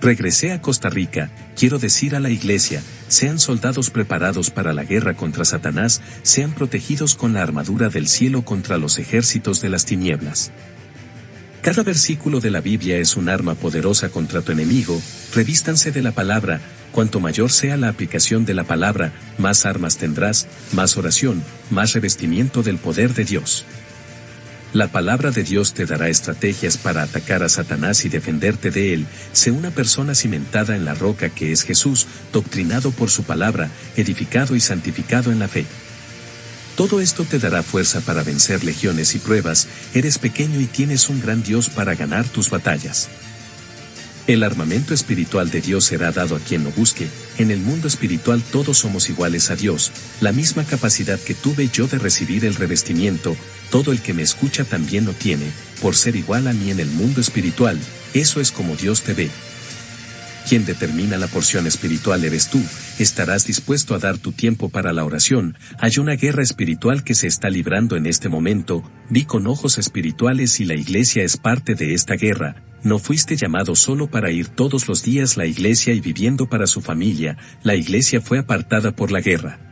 Regresé a Costa Rica, quiero decir a la iglesia, sean soldados preparados para la guerra contra Satanás, sean protegidos con la armadura del cielo contra los ejércitos de las tinieblas. Cada versículo de la Biblia es un arma poderosa contra tu enemigo, revístanse de la palabra, cuanto mayor sea la aplicación de la palabra, más armas tendrás, más oración, más revestimiento del poder de Dios. La palabra de Dios te dará estrategias para atacar a Satanás y defenderte de él. Sé una persona cimentada en la roca que es Jesús, doctrinado por su palabra, edificado y santificado en la fe. Todo esto te dará fuerza para vencer legiones y pruebas. Eres pequeño y tienes un gran Dios para ganar tus batallas. El armamento espiritual de Dios será dado a quien lo busque. En el mundo espiritual todos somos iguales a Dios, la misma capacidad que tuve yo de recibir el revestimiento, todo el que me escucha también lo tiene, por ser igual a mí en el mundo espiritual. Eso es como Dios te ve. Quien determina la porción espiritual eres tú. Estarás dispuesto a dar tu tiempo para la oración. Hay una guerra espiritual que se está librando en este momento. Vi con ojos espirituales y la iglesia es parte de esta guerra. No fuiste llamado solo para ir todos los días a la iglesia y viviendo para su familia. La iglesia fue apartada por la guerra.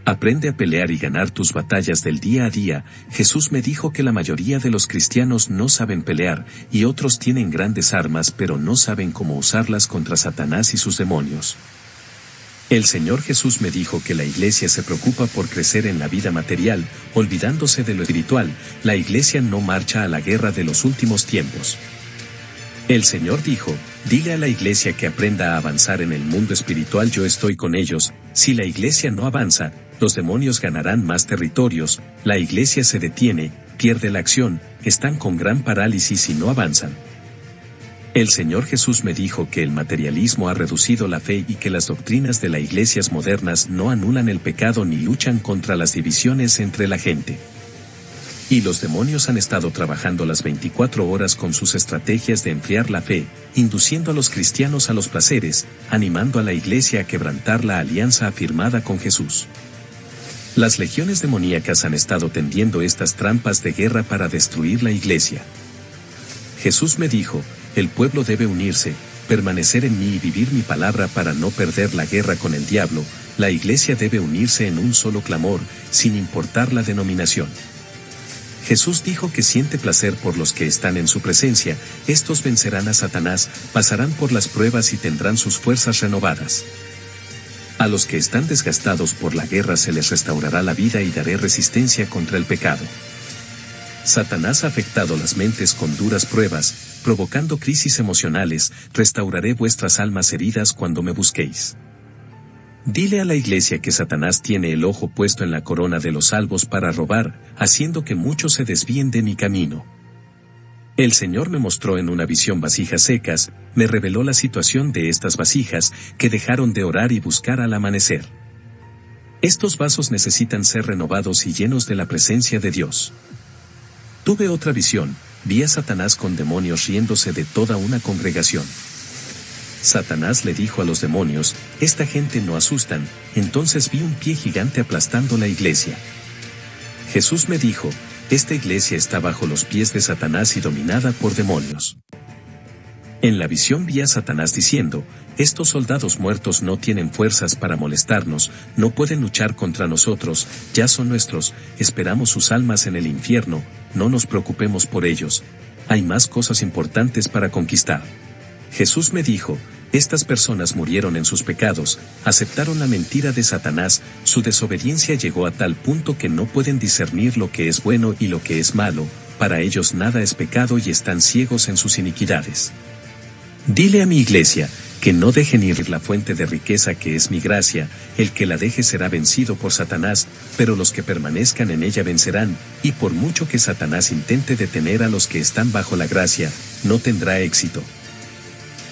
Aprende a pelear y ganar tus batallas del día a día. Jesús me dijo que la mayoría de los cristianos no saben pelear, y otros tienen grandes armas pero no saben cómo usarlas contra Satanás y sus demonios. El Señor Jesús me dijo que la iglesia se preocupa por crecer en la vida material, olvidándose de lo espiritual. La iglesia no marcha a la guerra de los últimos tiempos. El Señor dijo, dile a la iglesia que aprenda a avanzar en el mundo espiritual, yo estoy con ellos. Si la iglesia no avanza, los demonios ganarán más territorios, la iglesia se detiene, pierde la acción, están con gran parálisis y no avanzan. El Señor Jesús me dijo que el materialismo ha reducido la fe y que las doctrinas de las iglesias modernas no anulan el pecado ni luchan contra las divisiones entre la gente. Y los demonios han estado trabajando las 24 horas con sus estrategias de enfriar la fe, induciendo a los cristianos a los placeres, animando a la iglesia a quebrantar la alianza afirmada con Jesús. Las legiones demoníacas han estado tendiendo estas trampas de guerra para destruir la iglesia. Jesús me dijo, el pueblo debe unirse, permanecer en mí y vivir mi palabra para no perder la guerra con el diablo. La iglesia debe unirse en un solo clamor, sin importar la denominación. Jesús dijo que siente placer por los que están en su presencia, estos vencerán a Satanás, pasarán por las pruebas y tendrán sus fuerzas renovadas. A los que están desgastados por la guerra se les restaurará la vida y daré resistencia contra el pecado. Satanás ha afectado las mentes con duras pruebas, provocando crisis emocionales. Restauraré vuestras almas heridas cuando me busquéis. Dile a la iglesia que Satanás tiene el ojo puesto en la corona de los salvos para robar, haciendo que muchos se desvíen de mi camino. El Señor me mostró en una visión vasijas secas, me reveló la situación de estas vasijas, que dejaron de orar y buscar al amanecer. Estos vasos necesitan ser renovados y llenos de la presencia de Dios. Tuve otra visión, vi a Satanás con demonios riéndose de toda una congregación. Satanás le dijo a los demonios, esta gente no asustan, entonces vi un pie gigante aplastando la iglesia. Jesús me dijo, esta iglesia está bajo los pies de Satanás y dominada por demonios. En la visión vi a Satanás diciendo, estos soldados muertos no tienen fuerzas para molestarnos, no pueden luchar contra nosotros, ya son nuestros, esperamos sus almas en el infierno, no nos preocupemos por ellos, hay más cosas importantes para conquistar. Jesús me dijo, estas personas murieron en sus pecados, aceptaron la mentira de Satanás, su desobediencia llegó a tal punto que no pueden discernir lo que es bueno y lo que es malo, para ellos nada es pecado y están ciegos en sus iniquidades. Dile a mi iglesia, que no dejen ir la fuente de riqueza que es mi gracia, el que la deje será vencido por Satanás, pero los que permanezcan en ella vencerán, y por mucho que Satanás intente detener a los que están bajo la gracia, no tendrá éxito.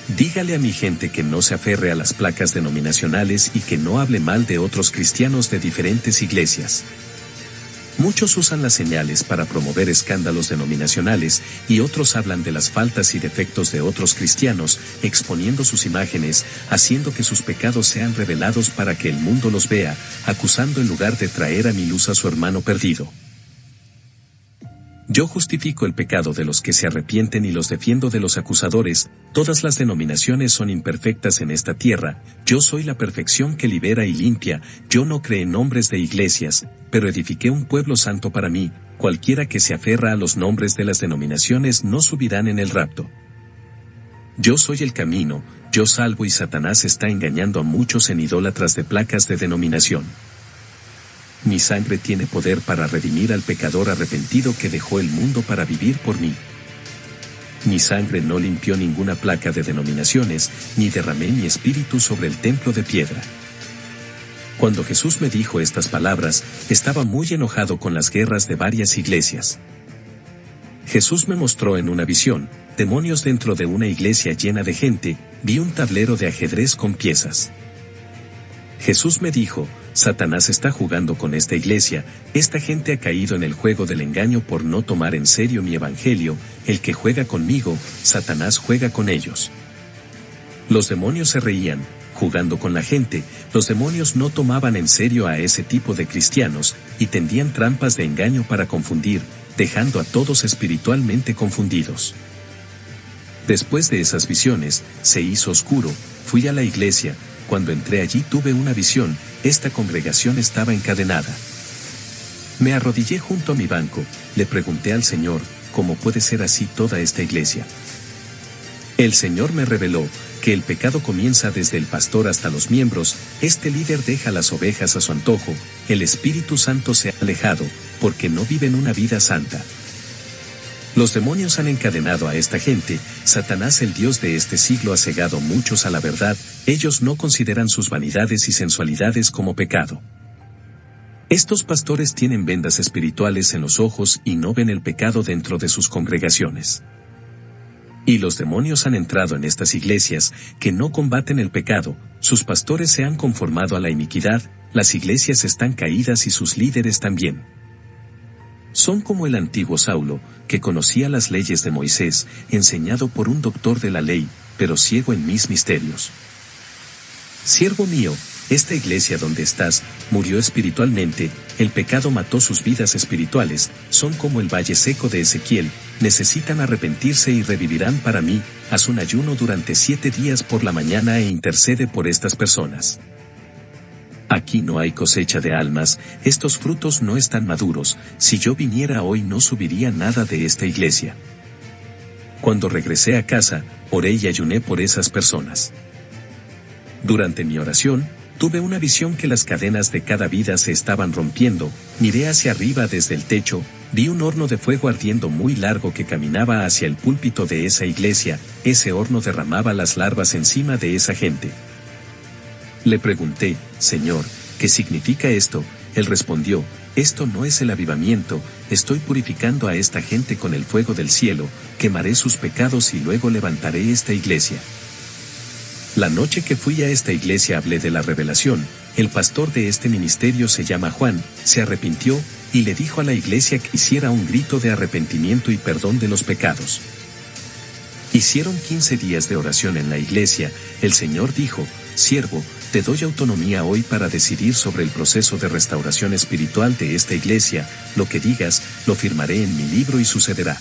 Dígale a mi gente que no se aferre a las placas denominacionales y que no hable mal de otros cristianos de diferentes iglesias. Muchos usan las señales para promover escándalos denominacionales y otros hablan de las faltas y defectos de otros cristianos, exponiendo sus imágenes, haciendo que sus pecados sean revelados para que el mundo los vea, acusando en lugar de traer a mi luz a su hermano perdido. Yo justifico el pecado de los que se arrepienten y los defiendo de los acusadores. Todas las denominaciones son imperfectas en esta tierra. Yo soy la perfección que libera y limpia. Yo no creé nombres de iglesias, pero edifiqué un pueblo santo para mí. Cualquiera que se aferra a los nombres de las denominaciones no subirán en el rapto. Yo soy el camino, yo salvo, y Satanás está engañando a muchos en idólatras de placas de denominación. Mi sangre tiene poder para redimir al pecador arrepentido que dejó el mundo para vivir por mí. Mi sangre no limpió ninguna placa de denominaciones, ni derramé mi espíritu sobre el templo de piedra. Cuando Jesús me dijo estas palabras, estaba muy enojado con las guerras de varias iglesias. Jesús me mostró en una visión, demonios dentro de una iglesia llena de gente. Vi un tablero de ajedrez con piezas. Jesús me dijo, Satanás está jugando con esta iglesia, esta gente ha caído en el juego del engaño por no tomar en serio mi evangelio. El que juega conmigo, Satanás juega con ellos. Los demonios se reían, jugando con la gente. Los demonios no tomaban en serio a ese tipo de cristianos, y tendían trampas de engaño para confundir, dejando a todos espiritualmente confundidos. Después de esas visiones, se hizo oscuro. Fui a la iglesia. Cuando entré allí tuve una visión. Esta congregación estaba encadenada. Me arrodillé junto a mi banco, le pregunté al Señor, ¿cómo puede ser así toda esta iglesia? El Señor me reveló que el pecado comienza desde el pastor hasta los miembros. Este líder deja las ovejas a su antojo. El Espíritu Santo se ha alejado, porque no viven una vida santa. Los demonios han encadenado a esta gente. Satanás, el Dios de este siglo, ha cegado muchos a la verdad. Ellos no consideran sus vanidades y sensualidades como pecado. Estos pastores tienen vendas espirituales en los ojos y no ven el pecado dentro de sus congregaciones. Y los demonios han entrado en estas iglesias que no combaten el pecado. Sus pastores se han conformado a la iniquidad. Las iglesias están caídas y sus líderes también. Son como el antiguo Saulo, que conocía las leyes de Moisés, enseñado por un doctor de la ley, pero ciego en mis misterios. Siervo mío, esta iglesia donde estás, murió espiritualmente, el pecado mató sus vidas espirituales, son como el valle seco de Ezequiel, necesitan arrepentirse y revivirán para mí. Haz un ayuno durante 7 días por la mañana e intercede por estas personas. Aquí no hay cosecha de almas, estos frutos no están maduros. Si yo viniera hoy no subiría nada de esta iglesia. Cuando regresé a casa, oré y ayuné por esas personas. Durante mi oración, tuve una visión que las cadenas de cada vida se estaban rompiendo. Miré hacia arriba desde el techo, vi un horno de fuego ardiendo muy largo que caminaba hacia el púlpito de esa iglesia. Ese horno derramaba las larvas encima de esa gente. Le pregunté, Señor, ¿qué significa esto? Él respondió, esto no es el avivamiento, estoy purificando a esta gente con el fuego del cielo, quemaré sus pecados y luego levantaré esta iglesia. La noche que fui a esta iglesia hablé de la revelación. El pastor de este ministerio se llama Juan, se arrepintió, y le dijo a la iglesia que hiciera un grito de arrepentimiento y perdón de los pecados. Hicieron 15 días de oración en la iglesia. El Señor dijo, siervo, te doy autonomía hoy para decidir sobre el proceso de restauración espiritual de esta iglesia. Lo que digas, lo firmaré en mi libro y sucederá.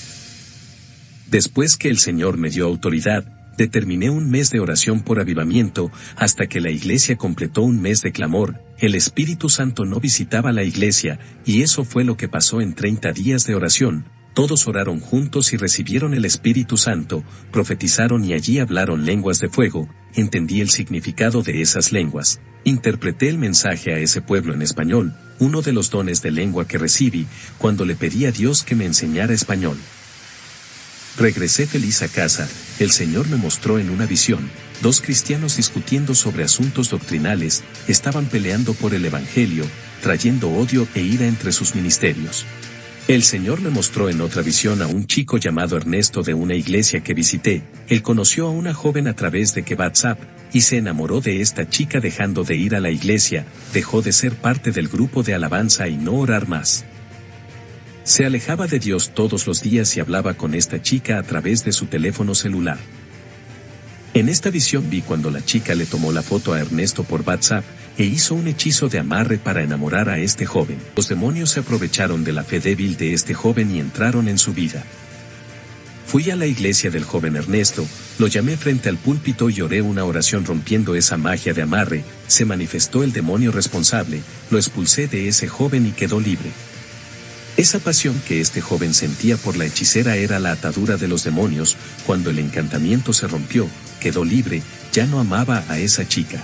Después que el Señor me dio autoridad, determiné un mes de oración por avivamiento. Hasta que la iglesia completó un mes de clamor, el Espíritu Santo no visitaba la iglesia, y eso fue lo que pasó en 30 días de oración. Todos oraron juntos y recibieron el Espíritu Santo, profetizaron y allí hablaron lenguas de fuego. Entendí el significado de esas lenguas. Interpreté el mensaje a ese pueblo en español, uno de los dones de lengua que recibí, cuando le pedí a Dios que me enseñara español. Regresé feliz a casa. El Señor me mostró en una visión, 2 cristianos discutiendo sobre asuntos doctrinales, estaban peleando por el Evangelio, trayendo odio e ira entre sus ministerios. El Señor me mostró en otra visión a un chico llamado Ernesto de una iglesia que visité. Él conoció a una joven a través de WhatsApp, y se enamoró de esta chica dejando de ir a la iglesia, dejó de ser parte del grupo de alabanza y no orar más. Se alejaba de Dios todos los días y hablaba con esta chica a través de su teléfono celular. En esta visión vi cuando la chica le tomó la foto a Ernesto por WhatsApp, e hizo un hechizo de amarre para enamorar a este joven. Los demonios se aprovecharon de la fe débil de este joven y entraron en su vida. Fui a la iglesia del joven Ernesto, lo llamé frente al púlpito y oré una oración rompiendo esa magia de amarre, se manifestó el demonio responsable, lo expulsé de ese joven y quedó libre. Esa pasión que este joven sentía por la hechicera era la atadura de los demonios. Cuando el encantamiento se rompió, quedó libre, ya no amaba a esa chica.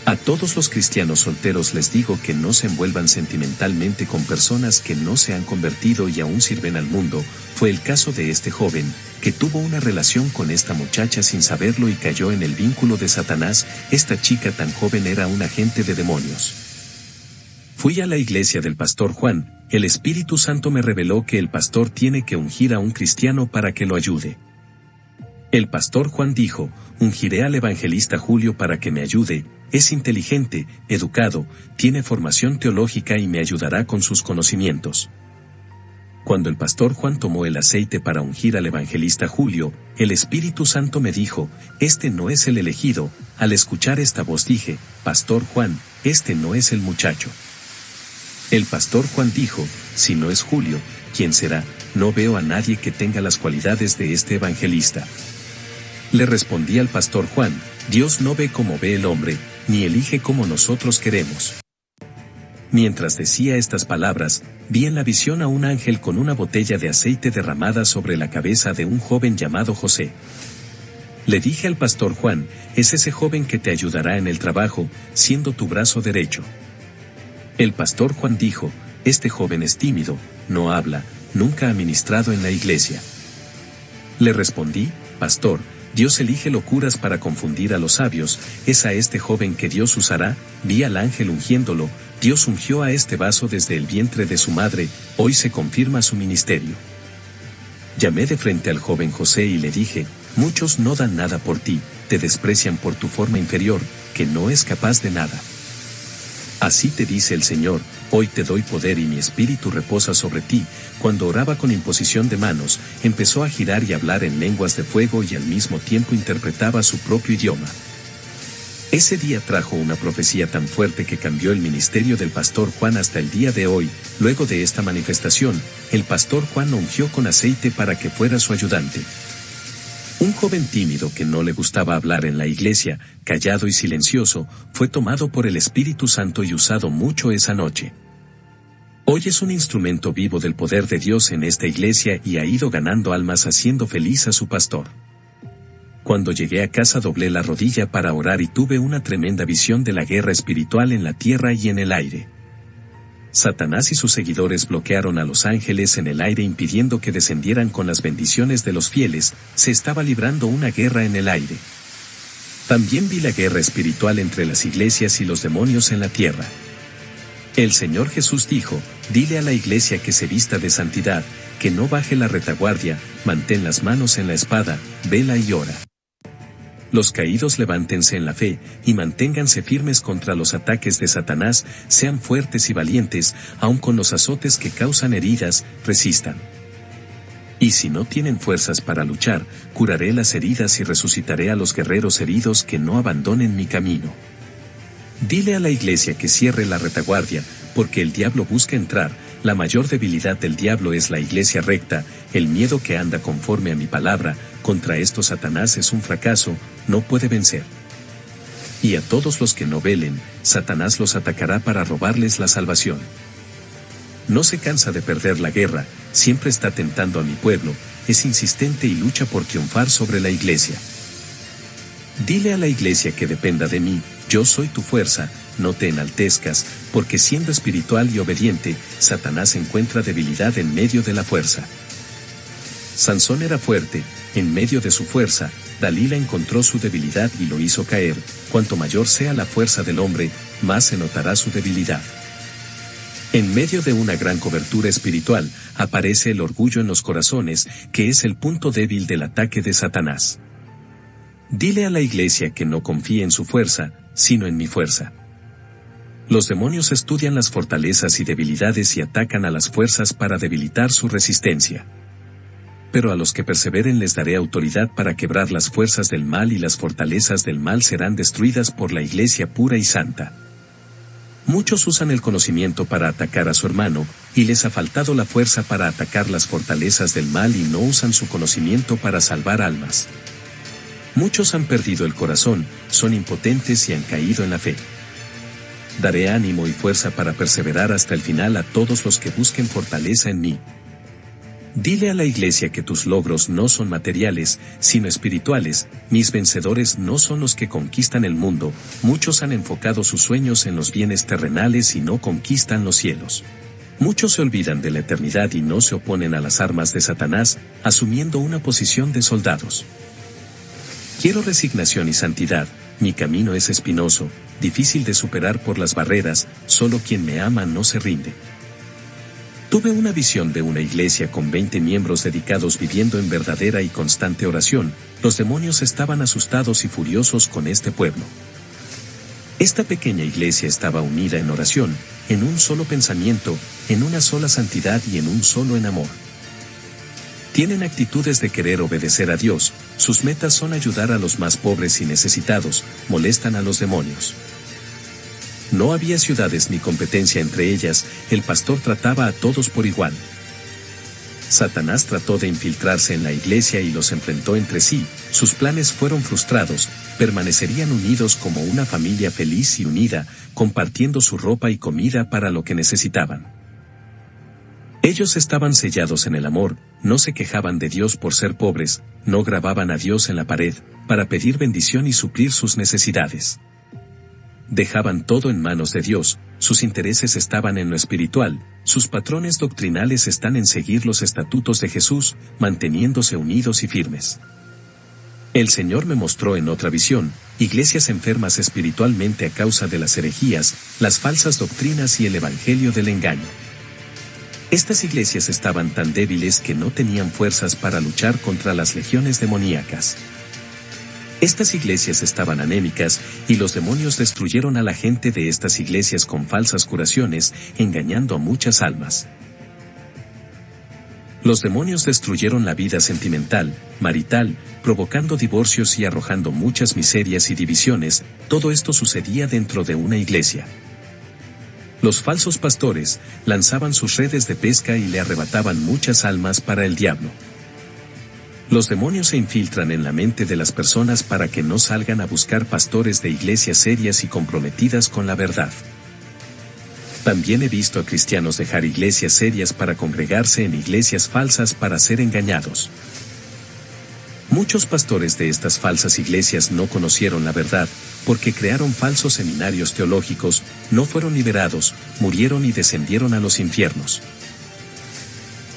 A todos los cristianos solteros les digo que no se envuelvan sentimentalmente con personas que no se han convertido y aún sirven al mundo. Fue el caso de este joven, que tuvo una relación con esta muchacha sin saberlo y cayó en el vínculo de Satanás. Esta chica tan joven era un agente de demonios. Fui a la iglesia del pastor Juan, el Espíritu Santo me reveló que el pastor tiene que ungir a un cristiano para que lo ayude. El pastor Juan dijo, ungiré al evangelista Julio para que me ayude, es inteligente, educado, tiene formación teológica y me ayudará con sus conocimientos. Cuando el pastor Juan tomó el aceite para ungir al evangelista Julio, el Espíritu Santo me dijo, este no es el elegido. Al escuchar esta voz dije, pastor Juan, este no es el muchacho. El pastor Juan dijo, si no es Julio, ¿quién será? No veo a nadie que tenga las cualidades de este evangelista. Le respondí al pastor Juan, Dios no ve como ve el hombre, ni elige como nosotros queremos. Mientras decía estas palabras, vi en la visión a un ángel con una botella de aceite derramada sobre la cabeza de un joven llamado José. Le dije al pastor Juan, es ese joven que te ayudará en el trabajo, siendo tu brazo derecho. El pastor Juan dijo, este joven es tímido, no habla, nunca ha ministrado en la iglesia. Le respondí, pastor, Dios elige locuras para confundir a los sabios, es a este joven que Dios usará. Vi al ángel ungiéndolo, Dios ungió a este vaso desde el vientre de su madre, hoy se confirma su ministerio. Llamé de frente al joven José y le dije, muchos no dan nada por ti, te desprecian por tu forma inferior, que no es capaz de nada. Así te dice el Señor, hoy te doy poder y mi espíritu reposa sobre ti. Cuando oraba con imposición de manos, empezó a girar y hablar en lenguas de fuego y al mismo tiempo interpretaba su propio idioma. Ese día trajo una profecía tan fuerte que cambió el ministerio del pastor Juan hasta el día de hoy. Luego de esta manifestación, el pastor Juan lo ungió con aceite para que fuera su ayudante. Un joven tímido que no le gustaba hablar en la iglesia, callado y silencioso, fue tomado por el Espíritu Santo y usado mucho esa noche. Hoy es un instrumento vivo del poder de Dios en esta iglesia y ha ido ganando almas haciendo feliz a su pastor. Cuando llegué a casa doblé la rodilla para orar y tuve una tremenda visión de la guerra espiritual en la tierra y en el aire. Satanás y sus seguidores bloquearon a los ángeles en el aire impidiendo que descendieran con las bendiciones de los fieles, se estaba librando una guerra en el aire. También vi la guerra espiritual entre las iglesias y los demonios en la tierra. El Señor Jesús dijo, dile a la iglesia que se vista de santidad, que no baje la retaguardia, mantén las manos en la espada, vela y ora. Los caídos levántense en la fe, y manténganse firmes contra los ataques de Satanás, sean fuertes y valientes, aun con los azotes que causan heridas, resistan. Y si no tienen fuerzas para luchar, curaré las heridas y resucitaré a los guerreros heridos que no abandonen mi camino. Dile a la iglesia que cierre la retaguardia, porque el diablo busca entrar. La mayor debilidad del diablo es la iglesia recta, el miedo que anda conforme a mi palabra. Contra esto Satanás es un fracaso, no puede vencer. Y a todos los que no velen, Satanás los atacará para robarles la salvación. No se cansa de perder la guerra, siempre está tentando a mi pueblo, es insistente y lucha por triunfar sobre la iglesia. Dile a la iglesia que dependa de mí, yo soy tu fuerza, no te enaltezcas, porque siendo espiritual y obediente, Satanás encuentra debilidad en medio de la fuerza. Sansón era fuerte, en medio de su fuerza, Dalila encontró su debilidad y lo hizo caer. Cuanto mayor sea la fuerza del hombre, más se notará su debilidad. En medio de una gran cobertura espiritual, aparece el orgullo en los corazones, que es el punto débil del ataque de Satanás. Dile a la iglesia que no confíe en su fuerza, sino en mi fuerza. Los demonios estudian las fortalezas y debilidades y atacan a las fuerzas para debilitar su resistencia. pero a los que perseveren les daré autoridad para quebrar las fuerzas del mal y las fortalezas del mal serán destruidas por la Iglesia pura y santa. Muchos usan el conocimiento para atacar a su hermano, y les ha faltado la fuerza para atacar las fortalezas del mal y no usan su conocimiento para salvar almas. Muchos han perdido el corazón, son impotentes y han caído en la fe. Daré ánimo y fuerza para perseverar hasta el final a todos los que busquen fortaleza en mí. Dile a la Iglesia que tus logros no son materiales, sino espirituales. Mis vencedores no son los que conquistan el mundo, muchos han enfocado sus sueños en los bienes terrenales y no conquistan los cielos. Muchos se olvidan de la eternidad y no se oponen a las armas de Satanás, asumiendo una posición de soldados. Quiero resignación y santidad, mi camino es espinoso, difícil de superar por las barreras, solo quien me ama no se rinde. Tuve una visión de una iglesia con 20 miembros dedicados viviendo en verdadera y constante oración. Los demonios estaban asustados y furiosos con este pueblo. Esta pequeña iglesia estaba unida en oración, en un solo pensamiento, en una sola santidad y en un solo en amor. Tienen actitudes de querer obedecer a Dios, sus metas son ayudar a los más pobres y necesitados, molestan a los demonios. No había ciudades ni competencia entre ellas, el pastor trataba a todos por igual. Satanás trató de infiltrarse en la iglesia y los enfrentó entre sí, sus planes fueron frustrados, permanecerían unidos como una familia feliz y unida, compartiendo su ropa y comida para lo que necesitaban. Ellos estaban sellados en el amor, no se quejaban de Dios por ser pobres, no grababan a Dios en la pared, para pedir bendición y suplir sus necesidades. Dejaban todo en manos de Dios, sus intereses estaban en lo espiritual, sus patrones doctrinales están en seguir los estatutos de Jesús, manteniéndose unidos y firmes. El Señor me mostró en otra visión, iglesias enfermas espiritualmente a causa de las herejías, las falsas doctrinas y el evangelio del engaño. Estas iglesias estaban tan débiles que no tenían fuerzas para luchar contra las legiones demoníacas. Estas iglesias estaban anémicas, y los demonios destruyeron a la gente de estas iglesias con falsas curaciones, engañando a muchas almas. Los demonios destruyeron la vida sentimental, marital, provocando divorcios y arrojando muchas miserias y divisiones, todo esto sucedía dentro de una iglesia. Los falsos pastores lanzaban sus redes de pesca y le arrebataban muchas almas para el diablo. Los demonios se infiltran en la mente de las personas para que no salgan a buscar pastores de iglesias serias y comprometidas con la verdad. También he visto a cristianos dejar iglesias serias para congregarse en iglesias falsas para ser engañados. Muchos pastores de estas falsas iglesias no conocieron la verdad, porque crearon falsos seminarios teológicos, no fueron liberados, murieron y descendieron a los infiernos.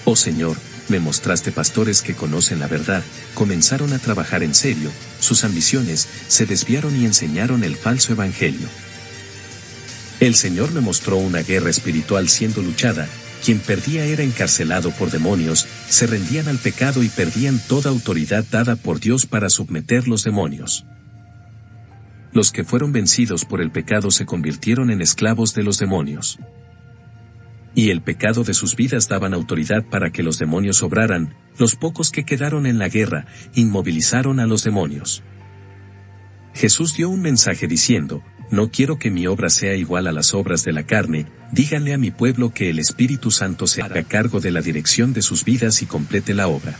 Oh Señor, me mostraste pastores que conocen la verdad, comenzaron a trabajar en serio, sus ambiciones se desviaron y enseñaron el falso evangelio. El Señor me mostró una guerra espiritual siendo luchada, quien perdía era encarcelado por demonios, se rendían al pecado y perdían toda autoridad dada por Dios para someter los demonios. Los que fueron vencidos por el pecado se convirtieron en esclavos de los demonios. Y el pecado de sus vidas daban autoridad para que los demonios obraran, los pocos que quedaron en la guerra, inmovilizaron a los demonios. Jesús dio un mensaje diciendo, no quiero que mi obra sea igual a las obras de la carne, díganle a mi pueblo que el Espíritu Santo se haga cargo de la dirección de sus vidas y complete la obra.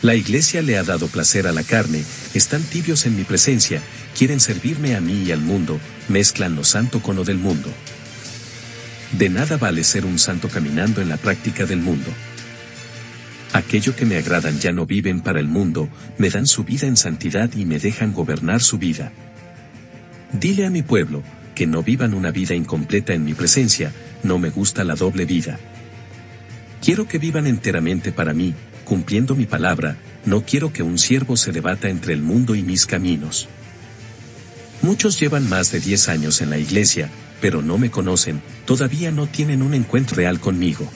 La iglesia le ha dado placer a la carne, están tibios en mi presencia, quieren servirme a mí y al mundo, mezclan lo santo con lo del mundo. De nada vale ser un santo caminando en la práctica del mundo. Aquello que me agradan ya no viven para el mundo, me dan su vida en santidad y me dejan gobernar su vida. Dile a mi pueblo, que no vivan una vida incompleta en mi presencia, no me gusta la doble vida. Quiero que vivan enteramente para mí, cumpliendo mi palabra, no quiero que un siervo se debata entre el mundo y mis caminos. Muchos llevan más de 10 años en la iglesia, pero no me conocen, todavía no tienen un encuentro real conmigo.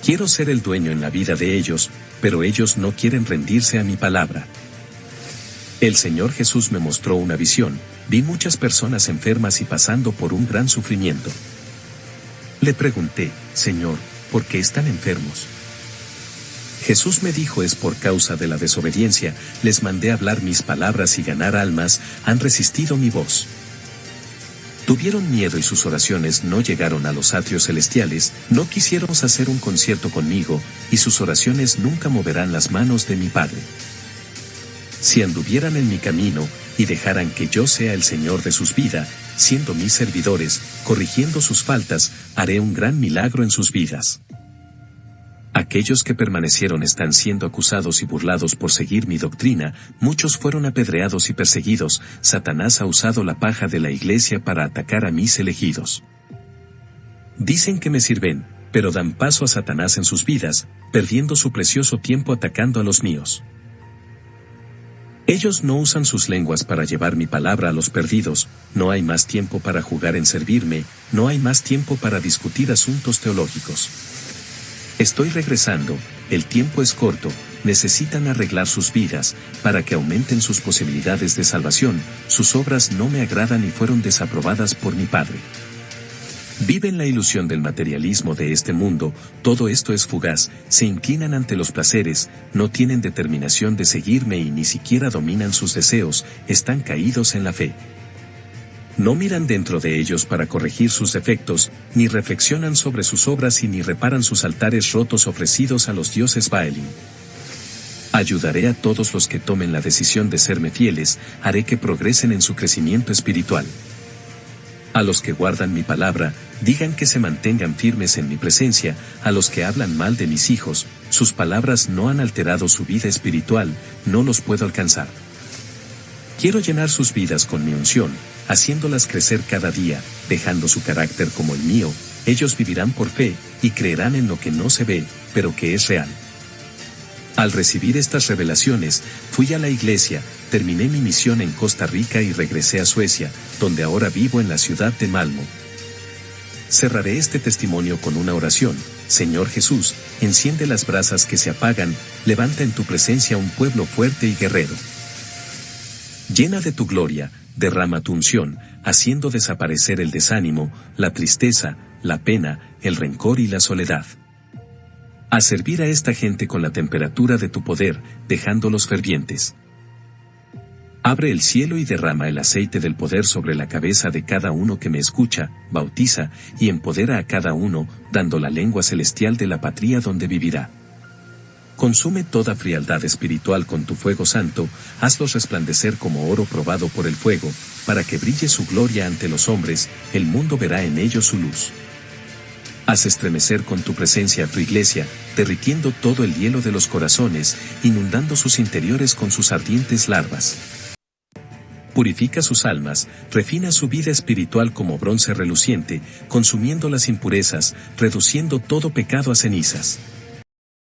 Quiero ser el dueño en la vida de ellos, pero ellos no quieren rendirse a mi palabra. El Señor Jesús me mostró una visión, vi muchas personas enfermas y pasando por un gran sufrimiento. Le pregunté, Señor, ¿por qué están enfermos? Jesús me dijo: es por causa de la desobediencia, les mandé hablar mis palabras y ganar almas, han resistido mi voz. Tuvieron miedo y sus oraciones no llegaron a los atrios celestiales, no quisieron hacer un concierto conmigo, y sus oraciones nunca moverán las manos de mi Padre. Si anduvieran en mi camino, y dejaran que yo sea el Señor de sus vidas, siendo mis servidores, corrigiendo sus faltas, haré un gran milagro en sus vidas. Aquellos que permanecieron están siendo acusados y burlados por seguir mi doctrina, muchos fueron apedreados y perseguidos. Satanás ha usado la paja de la iglesia para atacar a mis elegidos. Dicen que me sirven, pero dan paso a Satanás en sus vidas, perdiendo su precioso tiempo atacando a los míos. Ellos no usan sus lenguas para llevar mi palabra a los perdidos, no hay más tiempo para jugar en servirme, no hay más tiempo para discutir asuntos teológicos. Estoy regresando, el tiempo es corto, necesitan arreglar sus vidas, para que aumenten sus posibilidades de salvación, sus obras no me agradan y fueron desaprobadas por mi Padre. Viven la ilusión del materialismo de este mundo, todo esto es fugaz, se inclinan ante los placeres, no tienen determinación de seguirme y ni siquiera dominan sus deseos, están caídos en la fe. No miran dentro de ellos para corregir sus defectos, ni reflexionan sobre sus obras y ni reparan sus altares rotos ofrecidos a los dioses Baalim. Ayudaré a todos los que tomen la decisión de serme fieles, haré que progresen en su crecimiento espiritual. A los que guardan mi palabra, digan que se mantengan firmes en mi presencia, a los que hablan mal de mis hijos, sus palabras no han alterado su vida espiritual, no los puedo alcanzar. Quiero llenar sus vidas con mi unción, haciéndolas crecer cada día, dejando su carácter como el mío, ellos vivirán por fe, y creerán en lo que no se ve, pero que es real. Al recibir estas revelaciones, fui a la iglesia, terminé mi misión en Costa Rica y regresé a Suecia, donde ahora vivo en la ciudad de Malmö. Cerraré este testimonio con una oración. Señor Jesús, enciende las brasas que se apagan, levanta en tu presencia un pueblo fuerte y guerrero. Llena de tu gloria, derrama tu unción, haciendo desaparecer el desánimo, la tristeza, la pena, el rencor y la soledad. A servir a esta gente con la temperatura de tu poder, dejándolos fervientes. Abre el cielo y derrama el aceite del poder sobre la cabeza de cada uno que me escucha, bautiza, y empodera a cada uno, dando la lengua celestial de la patria donde vivirá. Consume toda frialdad espiritual con tu fuego santo, hazlos resplandecer como oro probado por el fuego, para que brille su gloria ante los hombres, el mundo verá en ellos su luz. Haz estremecer con tu presencia a tu iglesia, derritiendo todo el hielo de los corazones, inundando sus interiores con sus ardientes larvas. Purifica sus almas, refina su vida espiritual como bronce reluciente, consumiendo las impurezas, reduciendo todo pecado a cenizas.